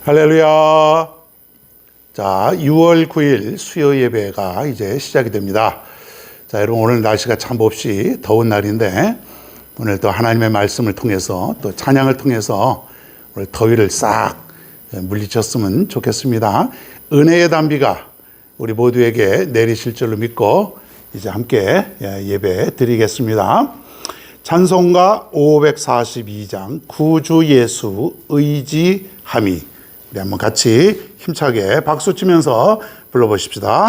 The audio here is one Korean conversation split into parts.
할렐루야. 자, 6월 9일 수요 예배가 이제 시작이 됩니다. 자, 여러분 오늘 날씨가 참 몹시 더운 날인데 오늘 또 하나님의 말씀을 통해서 또 찬양을 통해서 오늘 더위를 싹 물리쳤으면 좋겠습니다. 은혜의 단비가 우리 모두에게 내리실 줄로 믿고 이제 함께 예배 드리겠습니다. 찬송가 542장 구주 예수 의지함이 우리 한번 같이 힘차게 박수 치면서 불러보십시다.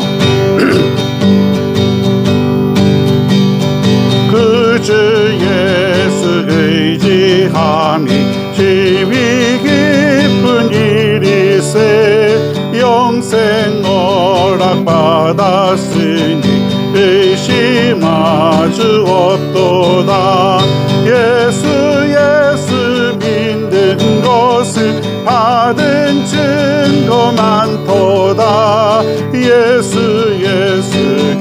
구주 예수 의지함이 지위 깊은 일이세 영생 허락받았으니 의심하주 없도다. 예수 믿는 것을 받은 증거 많도다. 예수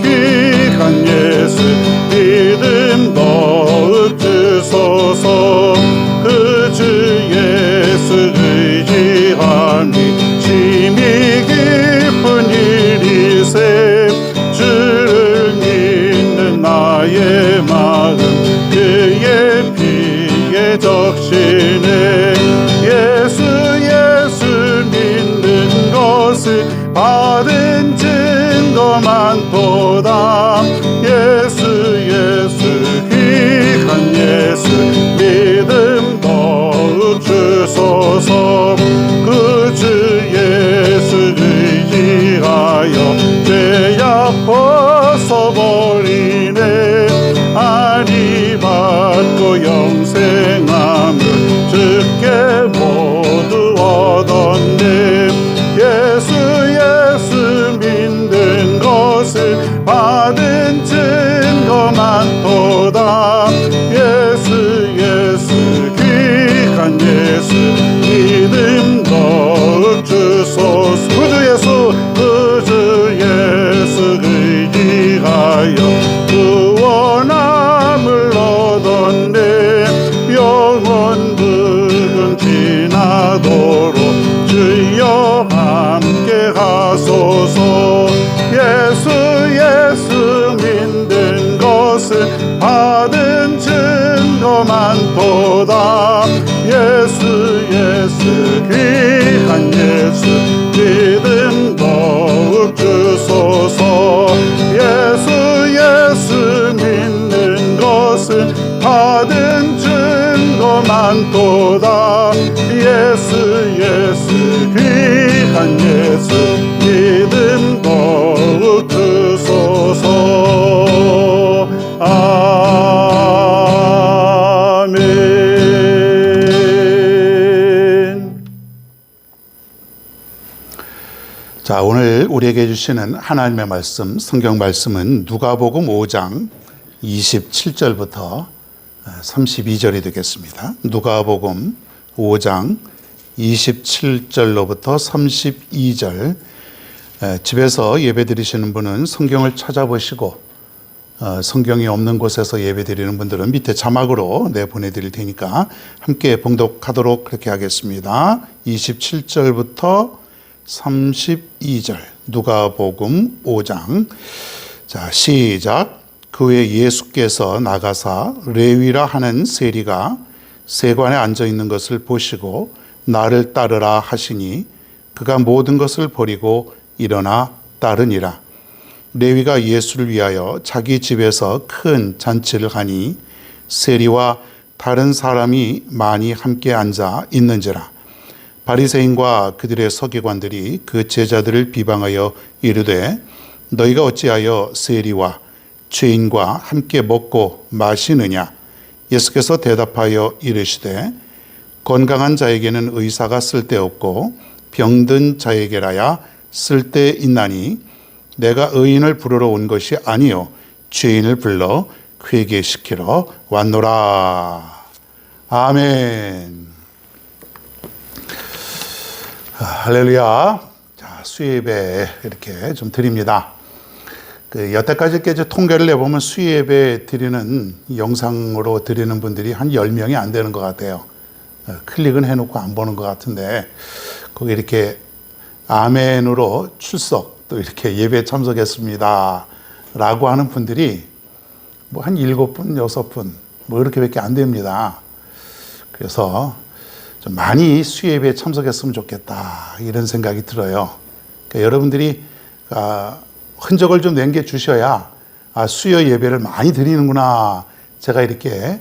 귀한 예수 믿음 더욱 주소서. 그 주 예수 의지함이 심히 깊은 일이세 주를 믿는 나의 마음 그의 피에 적시네. 예수 믿는 것을 받은 증거 많도다. 예수 귀한 예수 믿음 더욱 주소서. 그 주 예수 의지하여 죄악 벗어버리네. 아니 받고 영생함을 주께 모두 얻었네. 예수 믿는 것을 받은 증거 많도다. 예수 귀한 예수 믿음 더욱 주소서. 그 주 예수 의지하여 구원함을 얻었네. 영원 부근 지나도록 주여 함께 하소서. 예수 믿는 것을 받은 증거 많도다. 예수 귀한 예수 믿음 더욱 주소서. 예수 믿는 것을 받은 증거 많도다. 예수 귀한 예수 믿음 더욱 주소서. 아멘. 자, 오늘 우리에게 주시는 하나님의 말씀, 성경 말씀은 누가복음 5장 27절부터 32절이 되겠습니다. 누가복음 5장 27절로부터 32절. 집에서 예배 드리시는 분은 성경을 찾아보시고 성경이 없는 곳에서 예배 드리는 분들은 밑에 자막으로 보내드릴 테니까 함께 봉독하도록 그렇게 하겠습니다. 27절부터 32절 누가복음 5장. 자, 시작. 그 후에 예수께서 나가사 레위라 하는 세리가 세관에 앉아 있는 것을 보시고 나를 따르라 하시니 그가 모든 것을 버리고 일어나 따르니라. 레위가 예수를 위하여 자기 집에서 큰 잔치를 하니 세리와 다른 사람이 많이 함께 앉아 있는지라. 바리새인과 그들의 서기관들이 그 제자들을 비방하여 이르되 너희가 어찌하여 세리와 죄인과 함께 먹고 마시느냐. 예수께서 대답하여 이르시되 건강한 자에게는 의사가 쓸데없고 병든 자에게라야 쓸데있나니 내가 의인을 부르러 온 것이 아니요 죄인을 불러 회개시키러 왔노라. 아멘. 할렐루야. 자, 수요예배 이렇게 좀 드립니다. 여태까지 이렇게 통계를 내보면 수요예배 드리는 영상으로 드리는 분들이 한 10명이 안 되는 것 같아요. 클릭은 해놓고 안 보는 것 같은데 거기 이렇게 아멘으로 출석, 또 이렇게 예배에 참석했습니다 라고 하는 분들이 뭐 한 7분, 6분 뭐 이렇게밖에 안 됩니다. 그래서 좀 많이 수요예배에 참석했으면 좋겠다 이런 생각이 들어요. 그러니까 여러분들이 흔적을 좀 남겨주셔야 수요 예배를 많이 드리는구나 제가 이렇게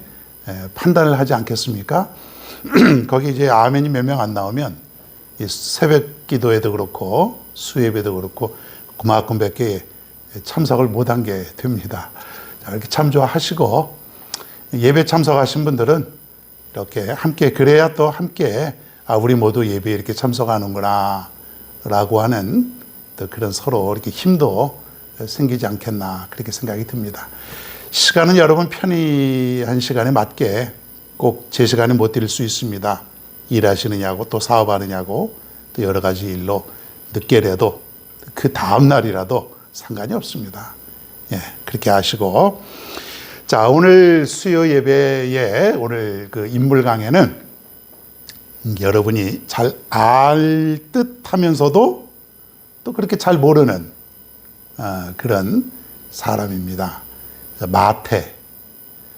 판단을 하지 않겠습니까? 거기 이제 아멘이 몇 명 안 나오면 이 새벽 기도에도 그렇고 수요 예배도 그렇고 그만큼밖에 참석을 못한 게 됩니다. 자, 이렇게 참조하시고 예배 참석하신 분들은 이렇게 함께 그래야 또 함께 우리 모두 예배에 이렇게 참석하는구나 라고 하는 또 그런 서로 이렇게 힘도 생기지 않겠나 그렇게 생각이 듭니다. 시간은 여러분 편의한 시간에 맞게 꼭 제 시간에 못 드릴 수 있습니다. 일하시느냐고 또 사업하느냐고 또 여러 가지 일로 늦게라도 그 다음 날이라도 상관이 없습니다. 예, 그렇게 하시고 자, 오늘 수요 예배의 오늘 그 인물 강해는 여러분이 잘 알 듯 하면서도 또 그렇게 잘 모르는 그런 사람입니다. 마태,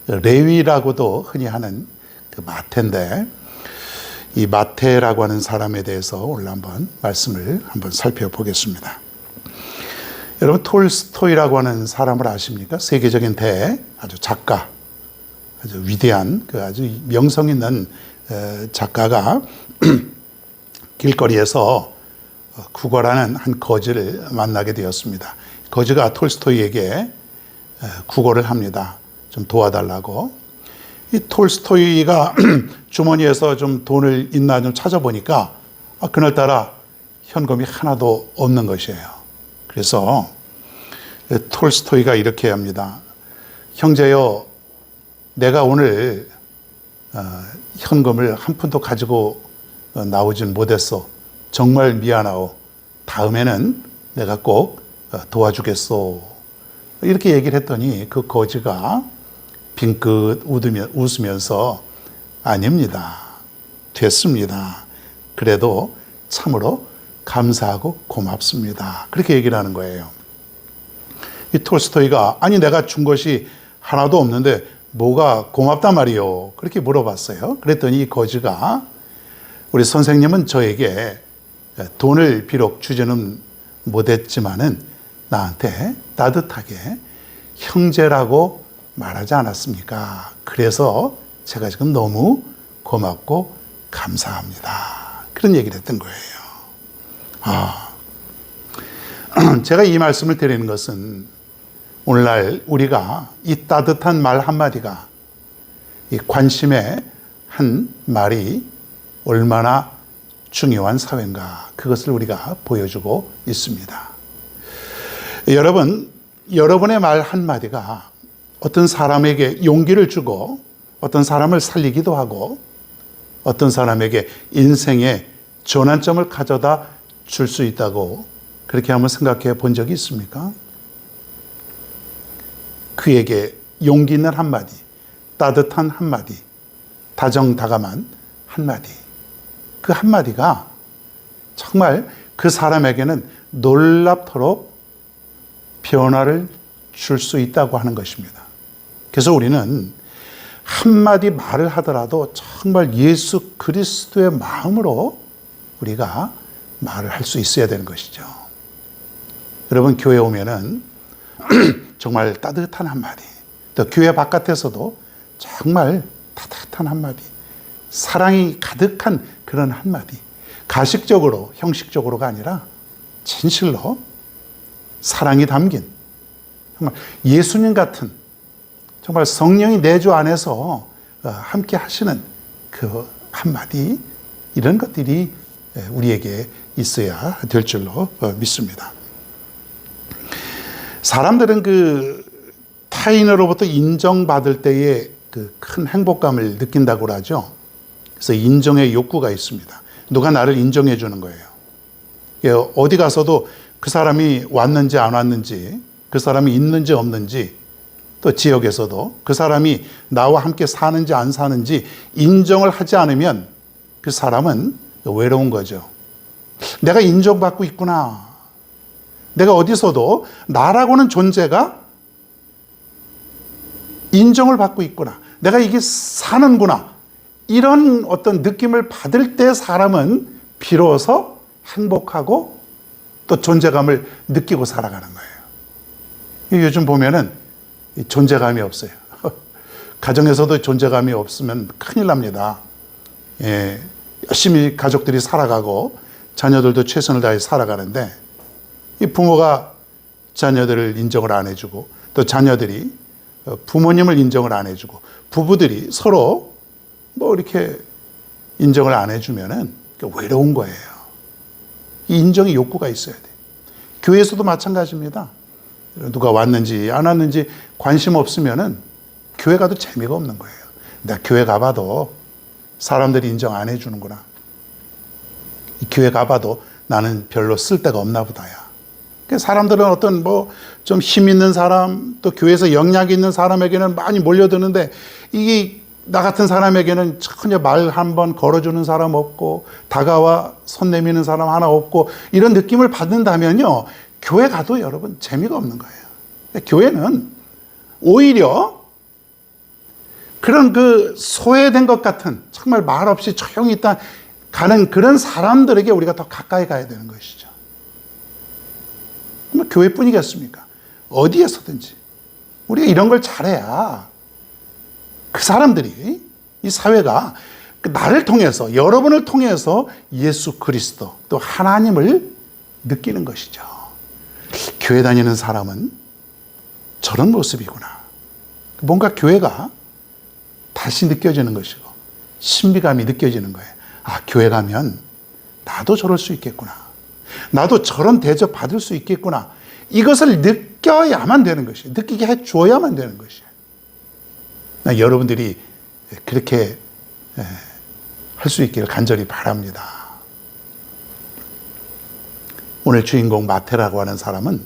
레위라고도 흔히 하는 그 마태인데 이 마태라고 하는 사람에 대해서 오늘 한번 말씀을 한번 살펴보겠습니다. 여러분 톨스토이라고 하는 사람을 아십니까? 세계적인 아주 작가, 아주 위대한 그 아주 명성 있는 작가가 길거리에서 구걸하는 한 거지를 만나게 되었습니다. 거지가 톨스토이에게 구걸을 합니다. 좀 도와달라고. 이 톨스토이가 주머니에서 좀 돈을 있나 좀 찾아보니까 그날따라 현금이 하나도 없는 것이에요. 그래서 톨스토이가 이렇게 합니다. 형제여, 내가 오늘 현금을 한 푼도 가지고 나오진 못했어. 정말 미안하오. 다음에는 내가 꼭 도와주겠소. 이렇게 얘기를 했더니 그 거지가 빙긋 웃으면서 아닙니다. 됐습니다. 그래도 참으로 감사하고 고맙습니다. 그렇게 얘기를 하는 거예요. 이 톨스토이가 아니 내가 준 것이 하나도 없는데 뭐가 고맙단 말이요? 그렇게 물어봤어요. 그랬더니 이 거지가 우리 선생님은 저에게 돈을 비록 주지는 못했지만은 나한테 따뜻하게 형제라고 말하지 않았습니까? 그래서 제가 지금 너무 고맙고 감사합니다. 그런 얘기를 했던 거예요. 제가 이 말씀을 드리는 것은 오늘날 우리가 이 따뜻한 말 한마디가 이 관심의 한 말이 얼마나 중요한 사회인가 그것을 우리가 보여주고 있습니다. 여러분, 여러분의 말 한마디가 어떤 사람에게 용기를 주고 어떤 사람을 살리기도 하고 어떤 사람에게 인생의 전환점을 가져다 줄 수 있다고 그렇게 한번 생각해 본 적이 있습니까? 그에게 용기 있는 한마디, 따뜻한 한마디, 다정다감한 한마디. 그 한마디가 정말 그 사람에게는 놀랍도록 변화를 줄 수 있다고 하는 것입니다. 그래서 우리는 한마디 말을 하더라도 정말 예수 그리스도의 마음으로 우리가 말을 할 수 있어야 되는 것이죠. 여러분 교회 오면은 정말 따뜻한 한마디, 또 교회 바깥에서도 정말 따뜻한 한마디, 사랑이 가득한 그런 한마디, 가식적으로 형식적으로가 아니라 진실로 사랑이 담긴 정말 예수님 같은 정말 성령이 내주 안에서 함께 하시는 그 한마디, 이런 것들이 우리에게 있어야 될 줄로 믿습니다. 사람들은 그 타인으로부터 인정받을 때의 그 큰 행복감을 느낀다고 하죠. 그래서 인정의 욕구가 있습니다. 누가 나를 인정해 주는 거예요. 어디 가서도 그 사람이 왔는지 안 왔는지, 그 사람이 있는지 없는지, 또 지역에서도 그 사람이 나와 함께 사는지 안 사는지 인정을 하지 않으면 그 사람은 외로운 거죠. 내가 인정받고 있구나. 내가 어디서도 나라고는 존재가 인정을 받고 있구나. 내가 이게 사는구나. 이런 어떤 느낌을 받을 때 사람은 비로소 행복하고 또 존재감을 느끼고 살아가는 거예요. 요즘 보면은 존재감이 없어요. 가정에서도 존재감이 없으면 큰일 납니다. 예, 열심히 가족들이 살아가고 자녀들도 최선을 다해 살아가는데 이 부모가 자녀들을 인정을 안 해주고 또 자녀들이 부모님을 인정을 안 해주고 부부들이 서로 뭐 이렇게 인정을 안 해주면은 외로운 거예요. 이 인정의 욕구가 있어야 돼. 교회에서도 마찬가지입니다. 누가 왔는지 안 왔는지 관심 없으면은 교회 가도 재미가 없는 거예요. 내가 교회 가봐도 사람들이 인정 안 해주는구나. 이 교회 가봐도 나는 별로 쓸데가 없나 보다야. 사람들은 어떤 뭐 좀 힘 있는 사람 또 교회에서 영향이 있는 사람에게는 많이 몰려드는데 이게 나 같은 사람에게는 전혀 말 한 번 걸어주는 사람 없고 다가와 손 내미는 사람 하나 없고 이런 느낌을 받는다면요. 교회 가도 여러분 재미가 없는 거예요. 교회는 오히려 그런 그 소외된 것 같은 정말 말 없이 조용히 있다 가는 그런 사람들에게 우리가 더 가까이 가야 되는 것이죠. 뭐 교회뿐이겠습니까? 어디에서든지 우리가 이런 걸 잘해야 그 사람들이 이 사회가 나를 통해서 여러분을 통해서 예수 그리스도 또 하나님을 느끼는 것이죠. 교회 다니는 사람은 저런 모습이구나. 뭔가 교회가 다시 느껴지는 것이고 신비감이 느껴지는 거예요. 아, 교회 가면 나도 저럴 수 있겠구나. 나도 저런 대접 받을 수 있겠구나. 이것을 느껴야만 되는 것이에요. 느끼게 해줘야만 되는 것이에요. 여러분들이 그렇게 할 수 있기를 간절히 바랍니다. 오늘 주인공 마태라고 하는 사람은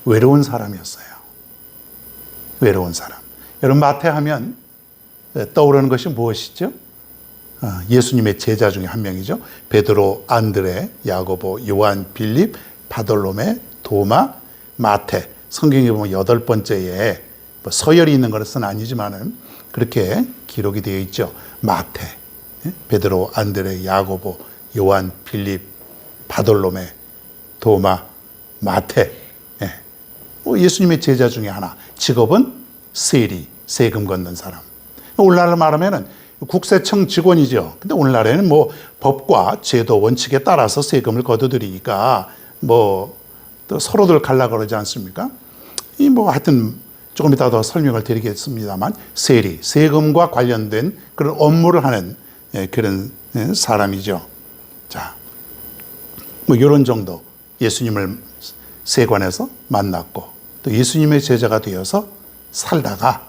외로운 사람이었어요. 외로운 사람. 여러분 마태 하면 떠오르는 것이 무엇이죠? 예수님의 제자 중에 한 명이죠. 베드로, 안드레, 야고보, 요한, 빌립, 바돌로메, 도마, 마태. 성경에 보면 8번째에 뭐 서열이 있는 것은 아니지만은 그렇게 기록이 되어 있죠. 마태, 베드로, 안드레, 야고보, 요한, 빌립, 바돌로메, 도마, 마태. 예수님의 제자 중에 하나. 직업은 세리, 세금 걷는 사람. 오늘날로 말하면은 국세청 직원이죠. 근데 오늘날에는 뭐 법과 제도 원칙에 따라서 세금을 거둬들이니까 뭐 또 서로들 갈라 그러지 않습니까? 이 뭐 하여튼 조금 이따 더 설명을 드리겠습니다만 세리, 세금과 관련된 그런 업무를 하는 그런 사람이죠. 자, 뭐 이런 정도 예수님을 세관에서 만났고 또 예수님의 제자가 되어서 살다가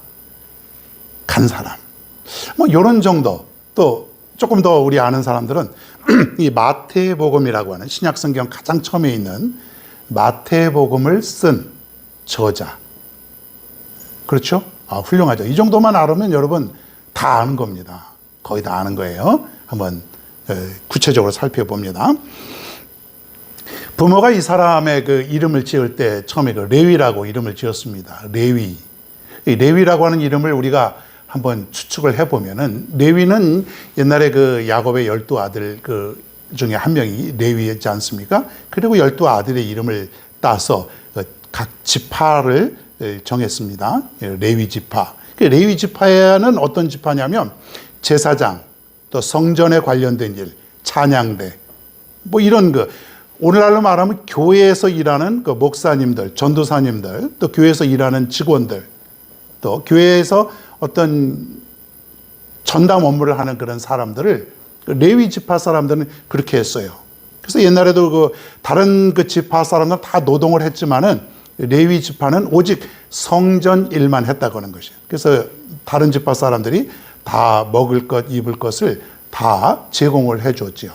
간 사람. 뭐 이런 정도. 또 조금 더 우리 아는 사람들은 이 마태복음이라고 하는 신약성경 가장 처음에 있는 마태복음을 쓴 저자. 그렇죠? 훌륭하죠. 이 정도만 알으면 여러분 다 아는 겁니다. 거의 다 아는 거예요. 한번 구체적으로 살펴봅니다. 부모가 이 사람의 그 이름을 지을 때 처음에 그 레위라고 이름을 지었습니다. 레위. 이 레위라고 하는 이름을 우리가 한번 추측을 해보면은 레위는 옛날에 그 야곱의 12아들 그 중에 한 명이 레위였지 않습니까? 그리고 12아들의 이름을 따서 각 지파를 정했습니다. 레위 지파. 레위 지파에는 어떤 지파냐면 제사장, 또 성전에 관련된 일, 찬양대, 뭐 이런 그 오늘날로 말하면 교회에서 일하는 그 목사님들, 전도사님들, 또 교회에서 일하는 직원들, 또 교회에서 어떤 전담 업무를 하는 그런 사람들을 레위 지파 사람들은 그렇게 했어요. 그래서 옛날에도 그 다른 그 지파 사람들은 다 노동을 했지만은 레위 지파는 오직 성전 일만 했다고 하는 것이에요. 그래서 다른 지파 사람들이 다 먹을 것, 입을 것을 다 제공을 해줬죠.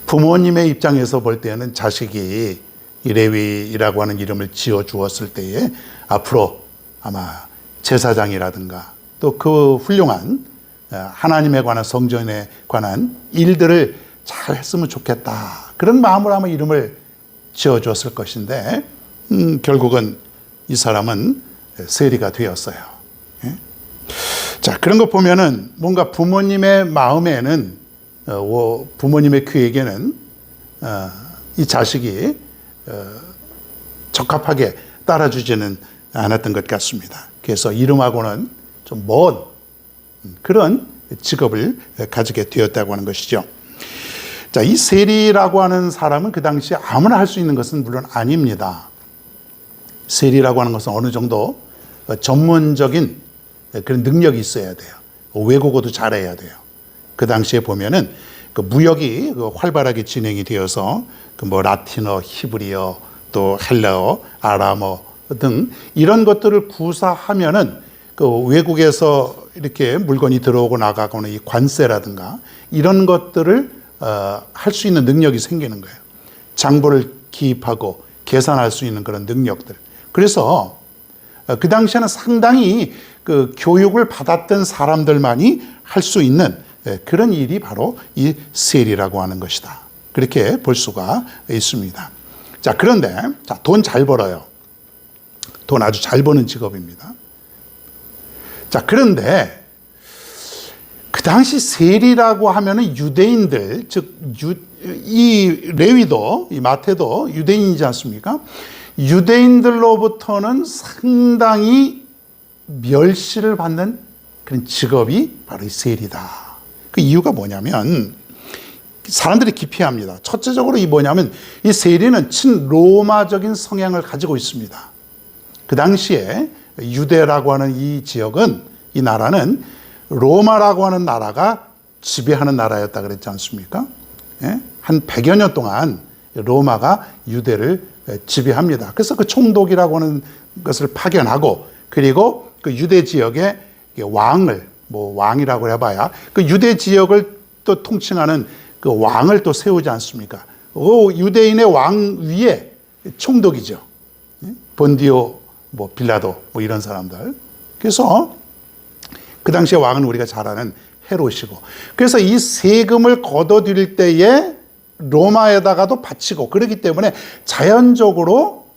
부모님의 입장에서 볼 때는 자식이 이 레위라고 하는 이름을 지어 주었을 때에 앞으로 아마 제사장이라든가 또 그 훌륭한 하나님에 관한 성전에 관한 일들을 잘 했으면 좋겠다. 그런 마음으로 아마 이름을 지어줬을 것인데 결국은 이 사람은 세리가 되었어요. 예? 자, 그런 거 보면은 뭔가 부모님의 마음에는 부모님의 귀에게는 이 자식이 적합하게 따라주지는 않았던 것 같습니다. 그래서 이름하고는 좀 먼 그런 직업을 가지게 되었다고 하는 것이죠. 자, 이 세리라고 하는 사람은 그 당시에 아무나 할 수 있는 것은 물론 아닙니다. 세리라고 하는 것은 어느 정도 전문적인 그런 능력이 있어야 돼요. 외국어도 잘해야 돼요. 그 당시에 보면은 그 무역이 활발하게 진행이 되어서 그 뭐 라틴어, 히브리어, 또 헬라어, 아람어 등 이런 것들을 구사하면은 그 외국에서 이렇게 물건이 들어오고 나가고는 이 관세라든가 이런 것들을 할 수 있는 능력이 생기는 거예요. 장부를 기입하고 계산할 수 있는 그런 능력들. 그래서 그 당시에는 상당히 그 교육을 받았던 사람들만이 할 수 있는 그런 일이 바로 이 세리라고 하는 것이다. 그렇게 볼 수가 있습니다. 자, 그런데 돈 잘 벌어요. 돈 아주 잘 버는 직업입니다. 자, 그런데 그 당시 세리라고 하면은 유대인들, 즉 이 레위도, 이 마태도 유대인이지 않습니까? 유대인들로부터는 상당히 멸시를 받는 그런 직업이 바로 이 세리다. 그 이유가 뭐냐면 사람들이 기피합니다. 첫째적으로 이 뭐냐면 이 세리는 친로마적인 성향을 가지고 있습니다. 그 당시에 유대라고 하는 이 지역은, 이 나라는 로마라고 하는 나라가 지배하는 나라였다 그랬지 않습니까? 예? 한 100여 년 동안 로마가 유대를 지배합니다. 그래서 그 총독이라고 하는 것을 파견하고, 그리고 그 유대 지역의 왕을, 뭐 왕이라고 해봐야 그 유대 지역을 또 통칭하는 그 왕을 또 세우지 않습니까? 그 유대인의 왕 위에 총독이죠. 본디오, 뭐 빌라도, 뭐 이런 사람들. 그래서 그 당시에 왕은 우리가 잘 아는 헤롯이고, 그래서 이 세금을 걷어들일 때에 로마에다가도 바치고, 그렇기 때문에 자연적으로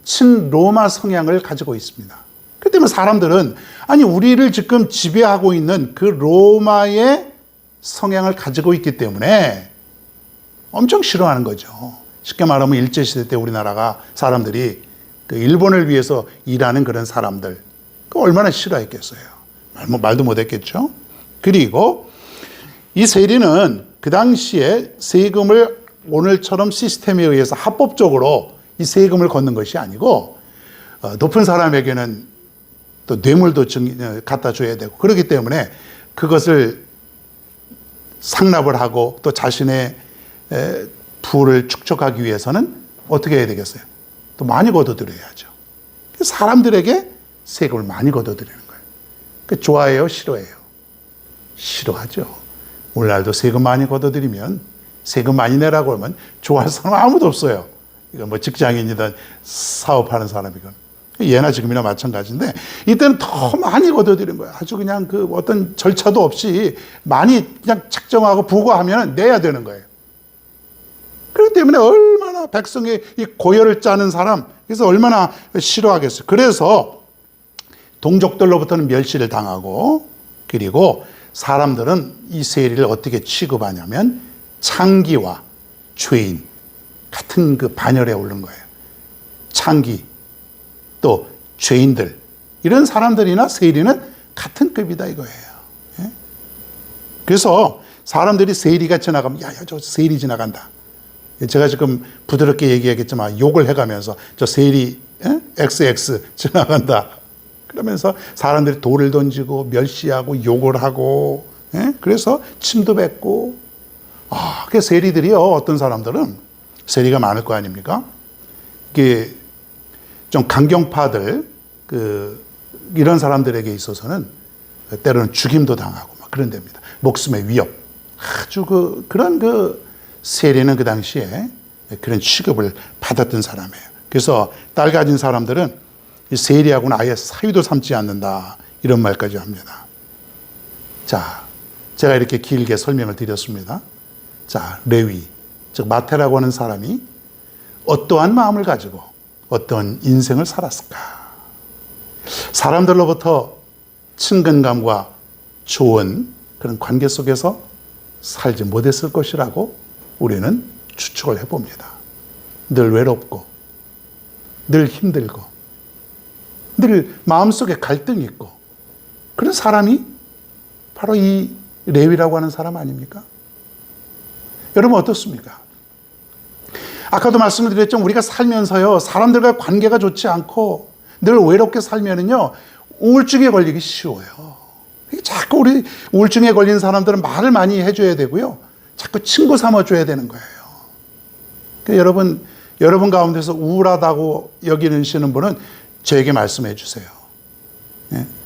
친로마 성향을 가지고 있습니다. 그렇기 때문에 사람들은 아니 우리를 지금 지배하고 있는 그 로마의 성향을 가지고 있기 때문에 엄청 싫어하는 거죠. 쉽게 말하면 일제시대 때 우리나라가 사람들이 그 일본을 위해서 일하는 그런 사람들, 그 얼마나 싫어했겠어요. 말도 못했겠죠. 그리고 이 세리는 그 당시에 세금을 오늘처럼 시스템에 의해서 합법적으로 이 세금을 걷는 것이 아니고 높은 사람에게는 또 뇌물도 갖다 줘야 되고, 그렇기 때문에 그것을 상납을 하고 또 자신의 부를 축적하기 위해서는 어떻게 해야 되겠어요? 또 많이 걷어들여야죠. 사람들에게 세금을 많이 걷어들이는 거예요. 좋아해요? 싫어해요? 싫어하죠. 오늘날도 세금 많이 걷어들이면, 세금 많이 내라고 하면 좋아하는 사람 아무도 없어요. 이건 뭐 직장인이든 사업하는 사람이건 예나 지금이나 마찬가지인데, 이때는 더 많이 걷어들인 거예요. 아주 그냥 그 어떤 절차도 없이 많이 그냥 책정하고 부과하면 내야 되는 거예요. 그렇기 때문에 얼마나 백성의 이 고열을 짜는 사람, 그래서 얼마나 싫어하겠어요. 그래서 동족들로부터는 멸시를 당하고, 그리고 사람들은 이 세리를 어떻게 취급하냐면 창기와 죄인 같은 그 반열에 오른 거예요. 창기, 또 죄인들, 이런 사람들이나 세리는 같은 급이다 이거예요. 예? 그래서 사람들이 세리가 지나가면 야, 저 세리 지나간다. 제가 지금 부드럽게 얘기하겠지만 욕을 해가면서 저 세리 XX 지나간다. 그러면서 사람들이 돌을 던지고 멸시하고 욕을 하고, 그래서 침도 뱉고. 그 세리들이요, 어떤 사람들은 세리가 많을 거 아닙니까? 이게 좀 강경파들, 이런 사람들에게 있어서는 때로는 죽임도 당하고 막 그런 데입니다. 목숨의 위협. 아주 그런 세리는 그 당시에 그런 취급을 받았던 사람이에요. 그래서 딸 가진 사람들은 이 세리하고는 아예 사위도 삼지 않는다, 이런 말까지 합니다. 자, 제가 이렇게 길게 설명을 드렸습니다. 자, 레위, 즉 마태라고 하는 사람이 어떠한 마음을 가지고 어떤 인생을 살았을까? 사람들로부터 친근감과 좋은 그런 관계 속에서 살지 못했을 것이라고 우리는 추측을 해봅니다. 늘 외롭고, 늘 힘들고, 늘 마음속에 갈등이 있고, 그런 사람이 바로 이 레위라고 하는 사람 아닙니까? 여러분 어떻습니까? 아까도 말씀을 드렸죠. 우리가 살면서요, 사람들과 관계가 좋지 않고 늘 외롭게 살면은요, 우울증에 걸리기 쉬워요. 자꾸 우리 우울증에 걸린 사람들은 말을 많이 해줘야 되고요. 자꾸 친구 삼아줘야 되는 거예요. 그러니까 여러분 가운데서 우울하다고 여기시는 분은 저에게 말씀해 주세요.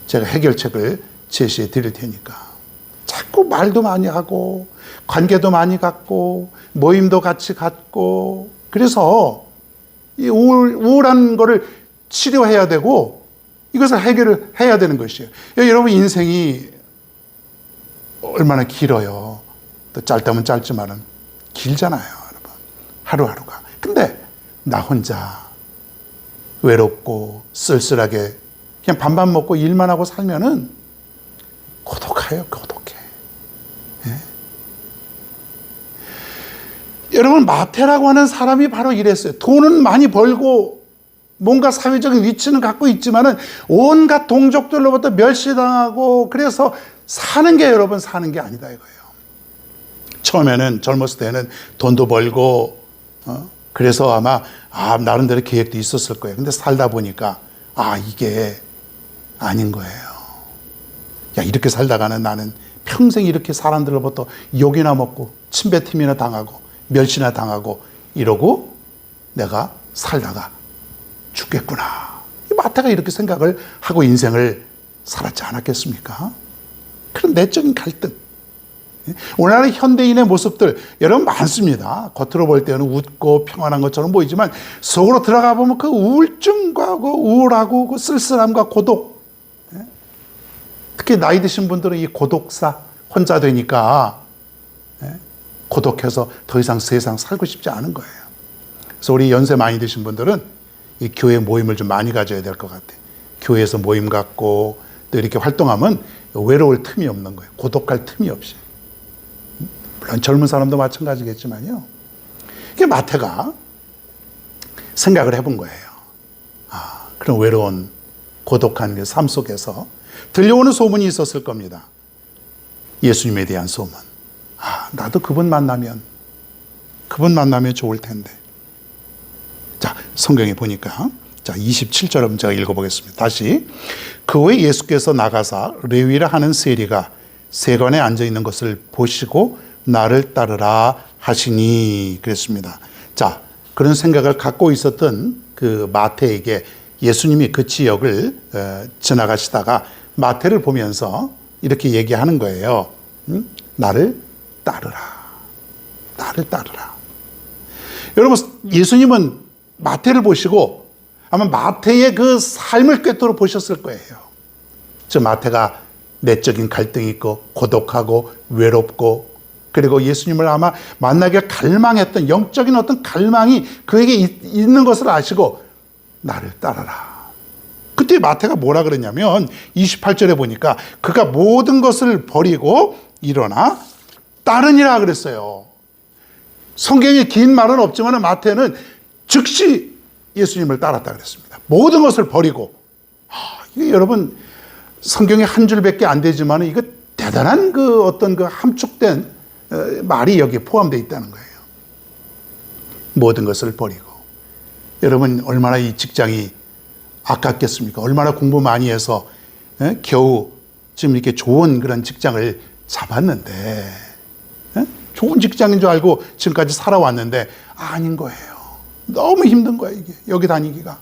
제가 해결책을 제시해 드릴 테니까. 자꾸 말도 많이 하고 관계도 많이 갖고 모임도 같이 갖고 그래서 이 우울한 거를 치료해야 되고 이것을 해결을 해야 되는 것이에요. 여러분 인생이 얼마나 길어요. 또 짧다면 짧지만은 길잖아요, 여러분. 하루하루가. 근데 나 혼자 외롭고 쓸쓸하게 그냥 밥만 먹고 일만 하고 살면은 고독해요, 고독해. 예? 여러분 마태라고 하는 사람이 바로 이랬어요. 돈은 많이 벌고 뭔가 사회적인 위치는 갖고 있지만은 온갖 동족들로부터 멸시당하고 그래서 사는 게 여러분 사는 게 아니다 이거예요. 처음에는 젊었을 때는 돈도 벌고 그래서 아마 나름대로 계획도 있었을 거예요. 근데 살다 보니까 이게 아닌 거예요. 야, 이렇게 살다가는 나는 평생 이렇게 사람들로부터 욕이나 먹고 침뱉음이나 당하고 멸시나 당하고 이러고 내가 살다가 죽겠구나. 마태가 이렇게 생각을 하고 인생을 살았지 않았겠습니까? 그런 내적인 갈등. 오늘날 현대인의 모습들 여러분 많습니다. 겉으로 볼 때는 웃고 평안한 것처럼 보이지만 속으로 들어가 보면 그 우울증과 그 우울하고 그 쓸쓸함과 고독. 특히 나이 드신 분들은 이 고독사 혼자 되니까 고독해서 더 이상 세상 살고 싶지 않은 거예요. 그래서 우리 연세 많이 드신 분들은 이 교회 모임을 좀 많이 가져야 될 것 같아요. 교회에서 모임 갖고 또 이렇게 활동하면 외로울 틈이 없는 거예요. 고독할 틈이 없이. 물론 젊은 사람도 마찬가지겠지만요. 이게 마태가 생각을 해본 거예요. 그런 외로운 고독한 그 삶 속에서 들려오는 소문이 있었을 겁니다. 예수님에 대한 소문. 나도 그분 만나면 좋을 텐데. 자, 성경에 보니까 27절 제가 읽어보겠습니다. 다시. 그 후에 예수께서 나가사 레위라 하는 세리가 세관에 앉아있는 것을 보시고 나를 따르라 하시니 그랬습니다. 자, 그런 생각을 갖고 있었던 그 마태에게 예수님이 그 지역을 지나가시다가 마태를 보면서 이렇게 얘기하는 거예요. 나를 따르라. 나를 따르라. 여러분, 예수님은 마태를 보시고 아마 마태의 그 삶을 꿰뚫어 보셨을 거예요. 저 마태가 내적인 갈등이 있고 고독하고 외롭고 그리고 예수님을 아마 만나길 갈망했던 영적인 어떤 갈망이 그에게 있는 것을 아시고 나를 따르라. 그때 마태가 뭐라 그랬냐면 28절에 보니까 그가 모든 것을 버리고 일어나 따르니라 그랬어요. 성경에 긴 말은 없지만 마태는 즉시 예수님을 따랐다 그랬습니다. 모든 것을 버리고. 이게 여러분 성경에 한 줄밖에 안 되지만 이거 대단한 그 어떤 그 함축된 말이 여기에 포함되어 있다는 거예요. 모든 것을 버리고. 여러분 얼마나 이 직장이 아깝겠습니까? 얼마나 공부 많이 해서 겨우 지금 이렇게 좋은 그런 직장을 잡았는데 좋은 직장인 줄 알고 지금까지 살아왔는데 아닌 거예요. 너무 힘든 거예요. 이게 여기 다니기가.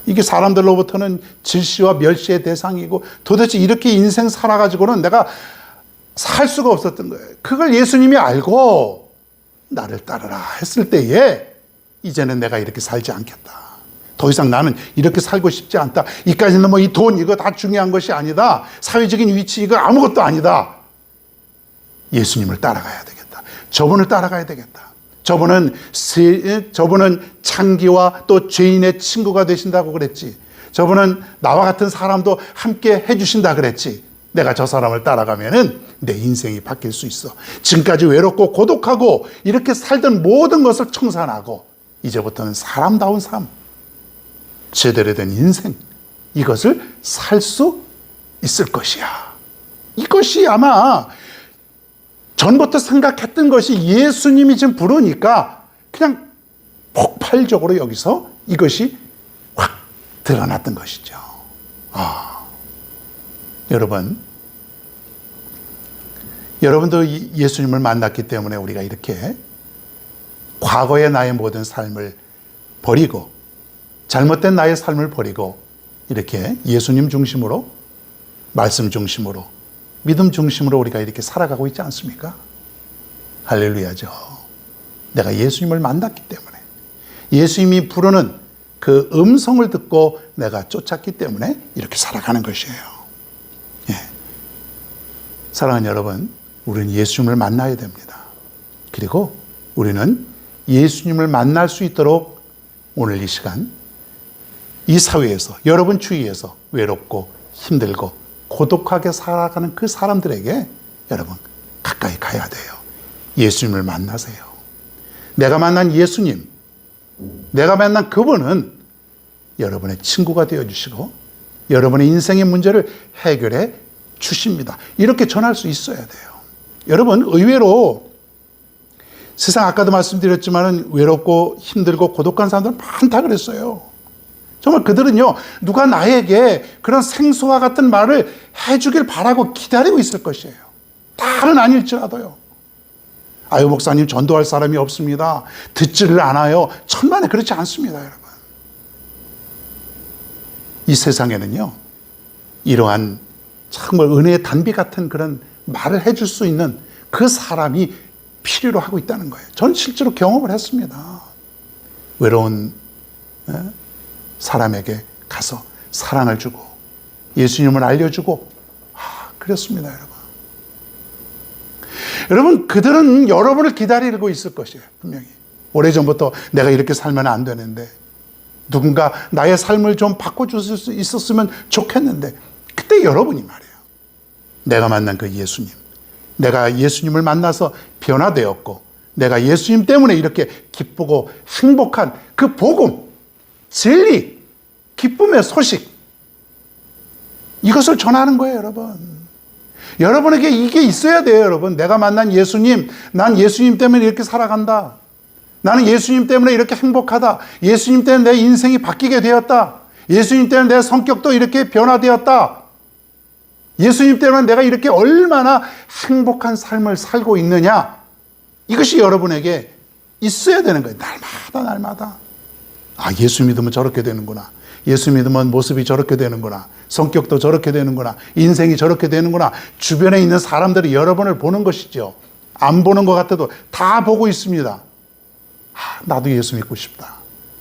이게 사람들로부터는 질시와 멸시의 대상이고 도대체 이렇게 인생 살아가지고는 내가 살 수가 없었던 거예요. 그걸 예수님이 알고 나를 따르라 했을 때에 이제는 내가 이렇게 살지 않겠다. 더 이상 나는 이렇게 살고 싶지 않다. 이까지는 뭐 이 돈 이거 다 중요한 것이 아니다. 사회적인 위치 이거 아무것도 아니다. 예수님을 따라가야 되겠다. 저분을 따라가야 되겠다. 저분은 창기와 또 죄인의 친구가 되신다고 그랬지. 저분은 나와 같은 사람도 함께 해주신다 그랬지. 내가 저 사람을 따라가면은 내 인생이 바뀔 수 있어. 지금까지 외롭고 고독하고 이렇게 살던 모든 것을 청산하고 이제부터는 사람다운 삶, 제대로 된 인생, 이것을 살 수 있을 것이야. 이것이 아마 전부터 생각했던 것이 예수님이 지금 부르니까 그냥 폭발적으로 여기서 이것이 확 드러났던 것이죠. 여러분도 예수님을 만났기 때문에 우리가 이렇게 과거의 나의 모든 삶을 버리고 잘못된 나의 삶을 버리고 이렇게 예수님 중심으로, 말씀 중심으로, 믿음 중심으로 우리가 이렇게 살아가고 있지 않습니까? 할렐루야죠. 내가 예수님을 만났기 때문에, 예수님이 부르는 그 음성을 듣고 내가 쫓았기 때문에 이렇게 살아가는 것이에요. 예. 사랑하는 여러분, 우리는 예수님을 만나야 됩니다. 그리고 우리는 예수님을 만날 수 있도록 오늘 이 시간, 이 사회에서, 여러분 주위에서 외롭고 힘들고 고독하게 살아가는 그 사람들에게 여러분 가까이 가야 돼요. 예수님을 만나세요. 내가 만난 예수님, 내가 만난 그분은 여러분의 친구가 되어주시고 여러분의 인생의 문제를 해결해 주십니다. 이렇게 전할 수 있어야 돼요. 여러분, 의외로 세상 아까도 말씀드렸지만 외롭고 힘들고 고독한 사람들은 많다 그랬어요. 정말 그들은요, 누가 나에게 그런 생수와 같은 말을 해주길 바라고 기다리고 있을 것이에요. 다른 아닐지라도요. 아유, 목사님, 전도할 사람이 없습니다. 듣지를 않아요. 천만에 그렇지 않습니다, 여러분. 이 세상에는요, 이러한 정말 은혜의 단비 같은 그런 말을 해줄 수 있는 그 사람이 필요로 하고 있다는 거예요. 저는 실제로 경험을 했습니다. 외로운 사람에게 가서 사랑을 주고 예수님을 알려주고 그랬습니다, 여러분. 여러분, 그들은 여러분을 기다리고 있을 것이에요. 분명히 오래전부터 내가 이렇게 살면 안 되는데, 누군가 나의 삶을 좀 바꿔줄 수 있었으면 좋겠는데, 그때 여러분이 말이에요, 내가 만난 그 예수님, 내가 예수님을 만나서 변화되었고 내가 예수님 때문에 이렇게 기쁘고 행복한 그 복음, 진리, 기쁨의 소식, 이것을 전하는 거예요, 여러분. 여러분에게 이게 있어야 돼요, 여러분. 내가 만난 예수님, 난 예수님 때문에 이렇게 살아간다. 나는 예수님 때문에 이렇게 행복하다. 예수님 때문에 내 인생이 바뀌게 되었다. 예수님 때문에 내 성격도 이렇게 변화되었다. 예수님 때문에 내가 이렇게 얼마나 행복한 삶을 살고 있느냐. 이것이 여러분에게 있어야 되는 거예요. 날마다. 예수 믿으면 저렇게 되는구나. 예수 믿으면 모습이 저렇게 되는구나. 성격도 저렇게 되는구나. 인생이 저렇게 되는구나. 주변에 있는 사람들이 여러분을 보는 것이죠. 안 보는 것 같아도 다 보고 있습니다. 나도 예수 믿고 싶다.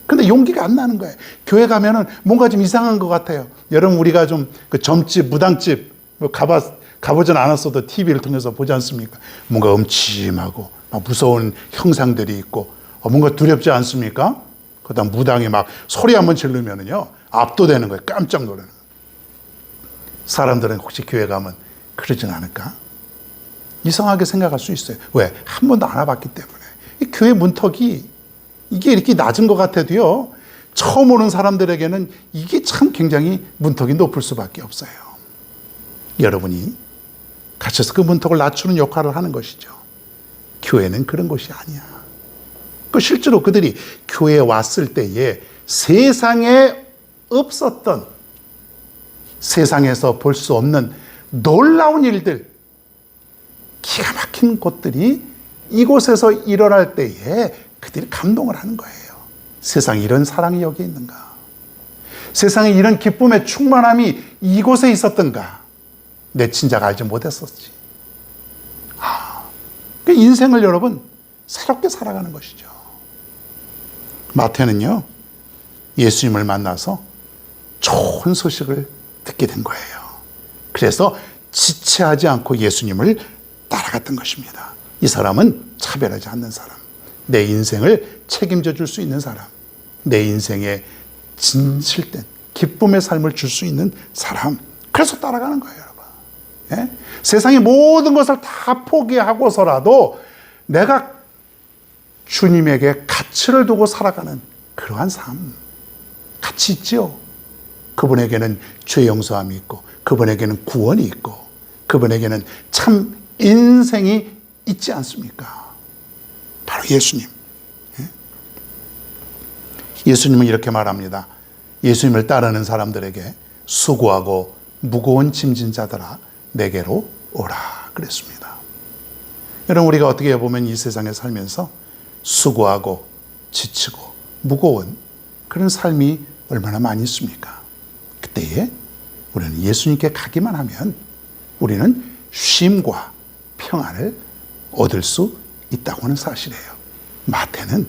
근데 용기가 안 나는 거예요. 교회 가면은 뭔가 좀 이상한 것 같아요. 여러분, 우리가 좀 그 점집, 무당집 가보진 않았어도 TV를 통해서 보지 않습니까? 뭔가 음침하고 무서운 형상들이 있고 뭔가 두렵지 않습니까? 그다음 무당이 막 소리 한번 지르면은요, 압도되는 거예요. 깜짝 놀라는 거예요. 사람들은 혹시 교회 가면 그러진 않을까? 이상하게 생각할 수 있어요. 왜? 한 번도 안 와봤기 때문에. 이 교회 문턱이 이게 이렇게 낮은 것 같아도요, 처음 오는 사람들에게는 이게 참 굉장히 문턱이 높을 수밖에 없어요. 여러분이 갇혀서 그 문턱을 낮추는 역할을 하는 것이죠. 교회는 그런 것이 아니야. 실제로 그들이 교회에 왔을 때에 세상에 없었던, 세상에서 볼 수 없는 놀라운 일들, 기가 막힌 것들이 이곳에서 일어날 때에 그들이 감동을 하는 거예요. 세상에 이런 사랑이 여기 있는가? 세상에 이런 기쁨의 충만함이 이곳에 있었던가? 내 친자가 알지 못했었지. 그 인생을 여러분 새롭게 살아가는 것이죠. 마태는요, 예수님을 만나서 좋은 소식을 듣게 된 거예요. 그래서 지체하지 않고 예수님을 따라갔던 것입니다. 이 사람은 차별하지 않는 사람, 내 인생을 책임져 줄 수 있는 사람, 내 인생에 진실된 기쁨의 삶을 줄 수 있는 사람. 그래서 따라가는 거예요, 여러분. 예? 세상의 모든 것을 다 포기하고서라도 내가 주님에게 가치를 두고 살아가는 그러한 삶. 가치 있지요. 그분에게는 죄 용서함이 있고, 그분에게는 구원이 있고, 그분에게는 참 인생이 있지 않습니까? 바로 예수님. 예수님은 이렇게 말합니다. 예수님을 따르는 사람들에게 수고하고 무거운 짐진 자들아 내게로 오라 그랬습니다. 여러분, 우리가 어떻게 보면 이 세상에 살면서 수고하고 지치고 무거운 그런 삶이 얼마나 많이 있습니까? 그때에 우리는 예수님께 가기만 하면 우리는 쉼과 평안을 얻을 수 있다고 하는 사실이에요. 마태는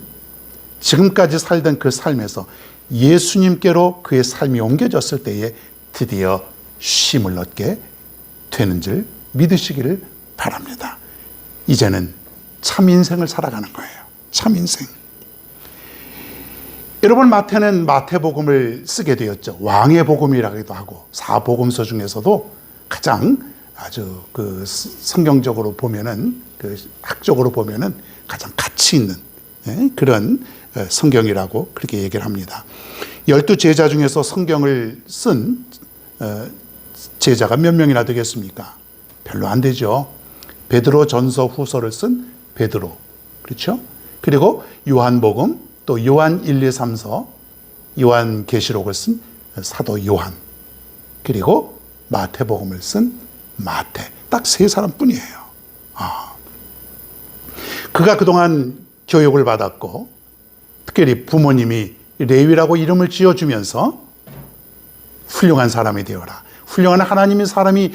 지금까지 살던 그 삶에서 예수님께로 그의 삶이 옮겨졌을 때에 드디어 쉼을 얻게 되는 줄 믿으시기를 바랍니다. 이제는 참 인생을 살아가는 거예요. 참 인생. 여러분, 마태는 마태복음을 쓰게 되었죠. 왕의 복음이라기도 하고, 사복음서 중에서도 가장 아주 그 성경적으로 보면은, 그 학적으로 보면은 가장 가치 있는 그런 성경이라고 그렇게 얘기를 합니다. 12 제자 중에서 성경을 쓴 제자가 몇 명이나 되겠습니까? 별로 안 되죠. 베드로 전서 후서를 쓴 베드로, 그렇죠? 그리고 요한복음, 또 요한 1, 2, 3서, 요한 계시록을 쓴 사도 요한, 그리고 마태복음을 쓴 마태. 딱 세 사람뿐이에요. 그가 그동안 교육을 받았고, 특별히 부모님이 레위라고 이름을 지어주면서 훌륭한 사람이 되어라, 훌륭한 하나님의 사람이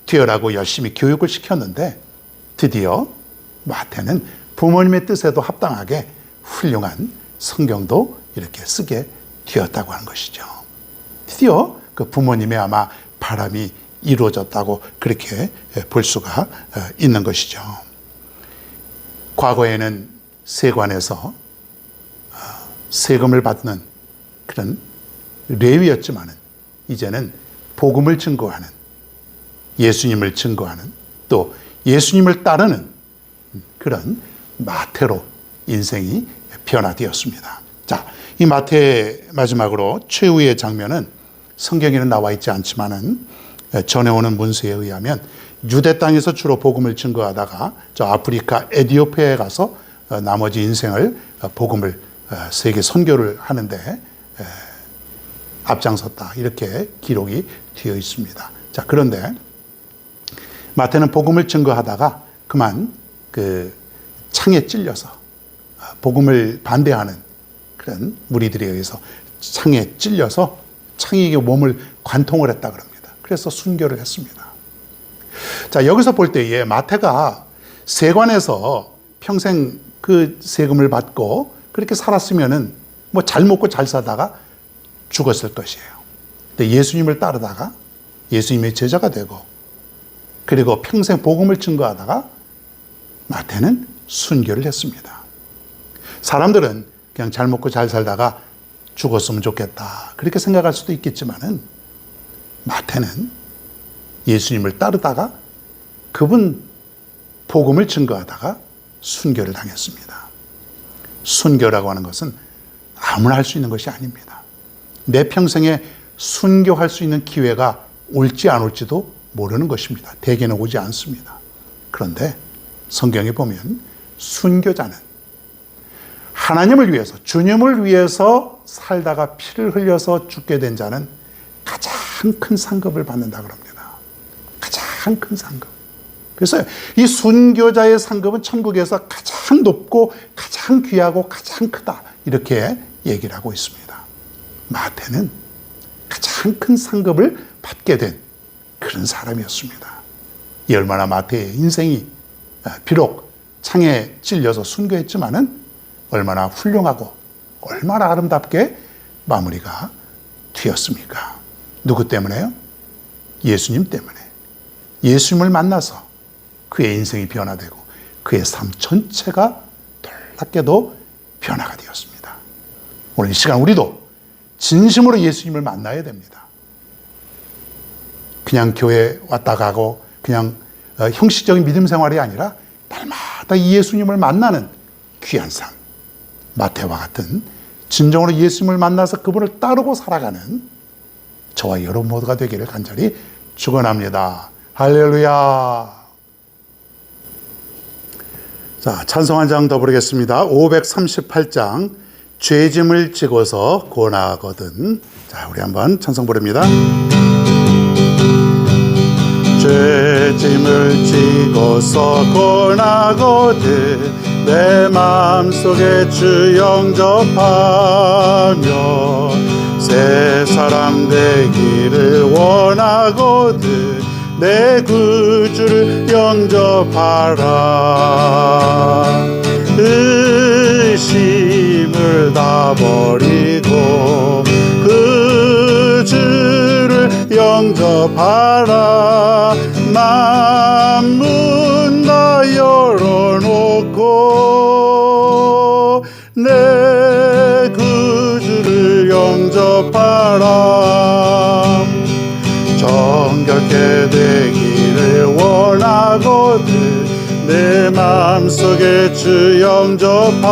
되어라고 열심히 교육을 시켰는데, 드디어 마태는 부모님의 뜻에도 합당하게 훌륭한 성경도 이렇게 쓰게 되었다고 하는 것이죠. 드디어 그 부모님의 아마 바람이 이루어졌다고 그렇게 볼 수가 있는 것이죠. 과거에는 세관에서 세금을 받는 그런 레위였지만은 이제는 복음을 증거하는, 예수님을 증거하는, 또 예수님을 따르는 그런 마태로 인생이 변화되었습니다. 자, 이 마태 마지막으로 최후의 장면은 성경에는 나와 있지 않지만은 전해오는 문서에 의하면 유대 땅에서 주로 복음을 증거하다가 저 아프리카 에티오피아에 가서 나머지 인생을 복음을 세계 선교를 하는데 앞장섰다, 이렇게 기록이 되어 있습니다. 자, 그런데 마태는 복음을 증거하다가 그만 그 창에 찔려서, 복음을 반대하는 그런 무리들에 의해서 창에 찔려서 창에게 몸을 관통을 했다 그럽니다. 그래서 순교를 했습니다. 자, 여기서 볼 때에 마태가 세관에서 평생 그 세금을 받고 그렇게 살았으면은 뭐 잘 먹고 잘 사다가 죽었을 것이에요. 근데 예수님을 따르다가 예수님의 제자가 되고, 그리고 평생 복음을 증거하다가 마태는 순교를 했습니다. 사람들은 그냥 잘 먹고 잘 살다가 죽었으면 좋겠다, 그렇게 생각할 수도 있겠지만은 마태는 예수님을 따르다가 그분 복음을 증거하다가 순교를 당했습니다. 순교라고 하는 것은 아무나 할 수 있는 것이 아닙니다. 내 평생에 순교할 수 있는 기회가 올지 안 올지도 모르는 것입니다. 대개는 오지 않습니다. 그런데 성경에 보면 순교자는 하나님을 위해서, 주님을 위해서 살다가 피를 흘려서 죽게 된 자는 가장 큰 상급을 받는다 그럽니다. 가장 큰 상급. 그래서 이 순교자의 상급은 천국에서 가장 높고 가장 귀하고 가장 크다, 이렇게 얘기를 하고 있습니다. 마태는 가장 큰 상급을 받게 된 그런 사람이었습니다. 이 얼마나 마태의 인생이 비록 창에 찔려서 순교했지만은 얼마나 훌륭하고 얼마나 아름답게 마무리가 되었습니까? 누구 때문에요? 예수님 때문에. 예수님을 만나서 그의 인생이 변화되고, 그의 삶 전체가 놀랍게도 변화가 되었습니다. 오늘 이 시간 우리도 진심으로 예수님을 만나야 됩니다. 그냥 교회 왔다 가고 그냥 형식적인 믿음 생활이 아니라 날마다 이 예수님을 만나는 귀한 삶, 마태와 같은 진정으로 예수님을 만나서 그분을 따르고 살아가는 저와 여러분 모두가 되기를 간절히 축원합니다. 할렐루야. 자, 찬송 한 장 더 부르겠습니다. 538장 죄짐을 지고서 권하거든. 자, 우리 한번 찬송 부릅니다. 죄짐을 지고서 권하거든 내 마음속에 주 영접하며 새 사람 되기를 원하거든 내 구주를 영접하라. 의심을 다 버리고 그 주를 영접하라. 만문 다 열어놓고 내 구주를 영접하라. 정결케 되기를 원하거든 내 마음속에 주 영접하며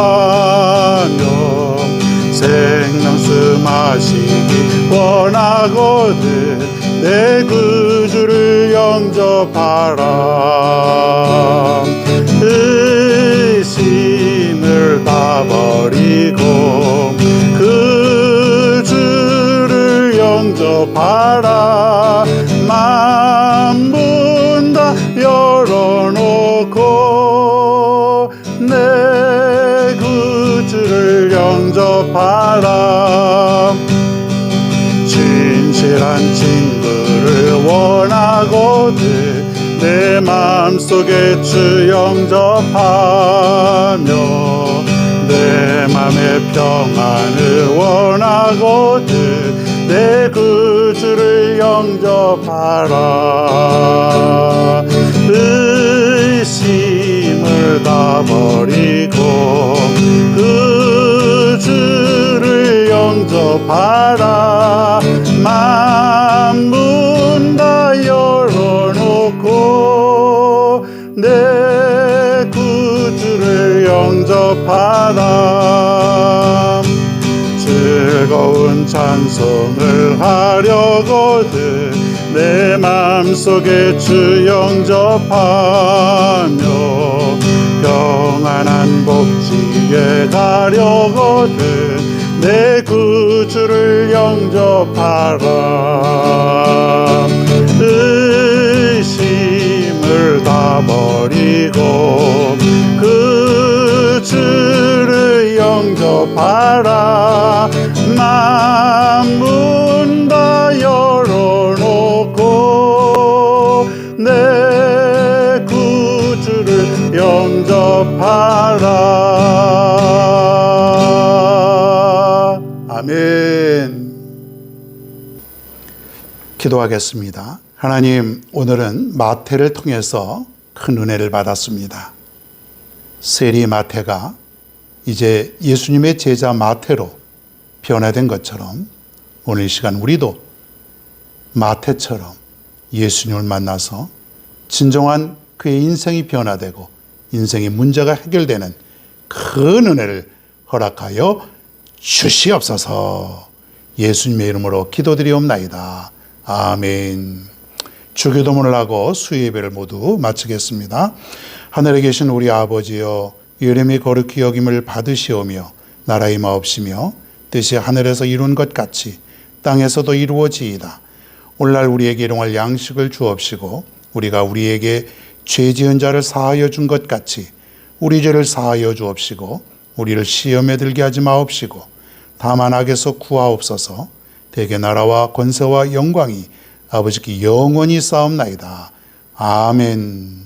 생명수 마시기 원하거든 내 구주를 영접하라. 의심을 다 버리고 그 주를 영접하라. 만문 다 열어놓고 내 구주를 영접하라. 진실한 친구를 원하거든 내 마음속에 주 영접하며 내 맘의 평안을 원하거든 내 구주를 영접하라. 의심을 다 버리고 그 주를 영접하라. 만문 다 열어놓고 내 구주를 영접하라. 즐거운 찬송을 하려거든 내 맘속에 주 영접하며 평안한 복지에 가려거든 내 구주를 영접하라. 의심을 다 버리고 그 주를 영접하라. 만문 다 열어놓고 내 구주를 영접하라. 아멘. 기도하겠습니다. 하나님, 오늘은 마태를 통해서 큰 은혜를 받았습니다. 세리 마태가 이제 예수님의 제자 마태로 변화된 것처럼 오늘 이 시간 우리도 마태처럼 예수님을 만나서 진정한 그의 인생이 변화되고 인생의 문제가 해결되는 큰 은혜를 허락하여 주시옵소서. 예수님의 이름으로 기도드리옵나이다. 아멘. 주기도문을 하고 수요예배를 모두 마치겠습니다. 하늘에 계신 우리 아버지여, 이름이 거룩히 여김을 받으시오며 나라의 마옵시며 뜻이 하늘에서 이룬 것 같이 땅에서도 이루어지이다. 오늘날 우리에게 일용할 양식을 주옵시고 우리가 우리에게 죄 지은 자를 사하여 준 것 같이 우리 죄를 사하여 주옵시고 우리를 시험에 들게 하지 마옵시고 다만 악에서 구하옵소서. 대개 나라와 권세와 영광이 아버지께 영원히 쌓옵나이다. 아멘.